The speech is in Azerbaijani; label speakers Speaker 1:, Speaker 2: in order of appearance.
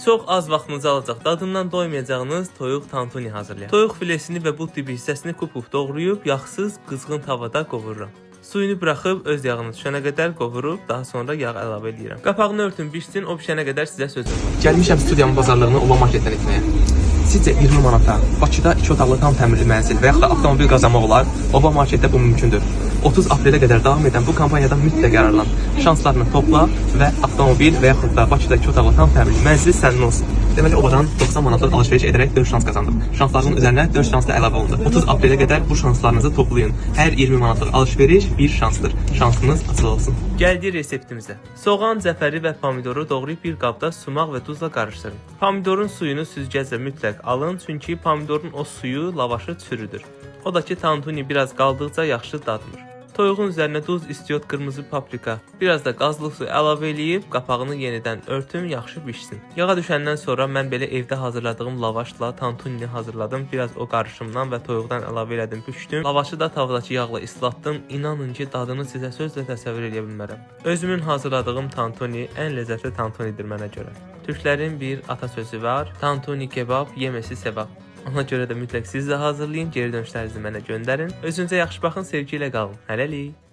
Speaker 1: Çox az vaxtınızı alacaq, dadından doymayacağınız toyuq tantuni hazırlayaq. Toyuq filesini və but tipi hissəsini kupub doğrayıb, yağsız, qızğın tavada qovururam. Suyunu buraxıb öz yağını düşənə qədər qovurub, daha sonra yağ əlavə edirəm. Qapağını örtün, pişsin, o pişənə qədər sizə sözüm var.
Speaker 2: Gəlmişəm studiyamın bazarlığını Oba marketdən etməyə. Sizcə 20 manata Bakıda 2 otaqlı tam təmirli mənzil və yaxud da avtomobil qazanmaq olar? Oba marketdə bu mümkündür. 30 aprelə qədər davam edən bu kampaniyadan mütləq yararlan. Şanslarını topla və avtomobil və yaxud da Bakıda 2 otaqlı tam təmirli mənzil sənin olsun. Deməli, Obadan 90 manatlıq alış-veriş edərək 4 şans qazandım. Şanslarının üzərinə 4 şans da əlavə olundu. 30 aprelə qədər bu şanslarınızı toplayın. Hər 20 manatlıq alış-veriş bir şansdır. Şansınız açıq olsun.
Speaker 1: Gəldi reseptimizə. Soğan, cəfəri və pomidoru doğrayıb bir qabda sumaq və duzla qarışdırın. Pomidorun suyunu süzgəclə mütləq alın, çünki pomidorun o suyu lavaşı çürüdür. O da ki, tantuni biraz qaldıqca yaxşı dadmır. Toyuğun üzərinə duz, istiot, qırmızı paprika, biraz da qazlıq su əlavə eləyib qapağını yenidən örtüm, yaxşı bişsin. Yağa düşəndən sonra mən belə evdə hazırladığım lavaşla tantunini hazırladım. Biraz o qarışımdan və toyuqdan əlavə elədim, büşdüm. Lavaşı da tavadakı yağla islatdım. İnanın ki, dadını sizə sözlə təsəvvür edə bilmərəm. Özümün hazırladığım tantuni ən ləzzətli tantunidir mənə görə. Türklərin bir atasözü var: tantuni kebab, yeməsi sevab. Ona görə də mütləq siz də hazırlayın, geri dönüşlərinizi mənə göndərin. Özünüzə yaxşı baxın, sevgi ilə qalın. Hələlik.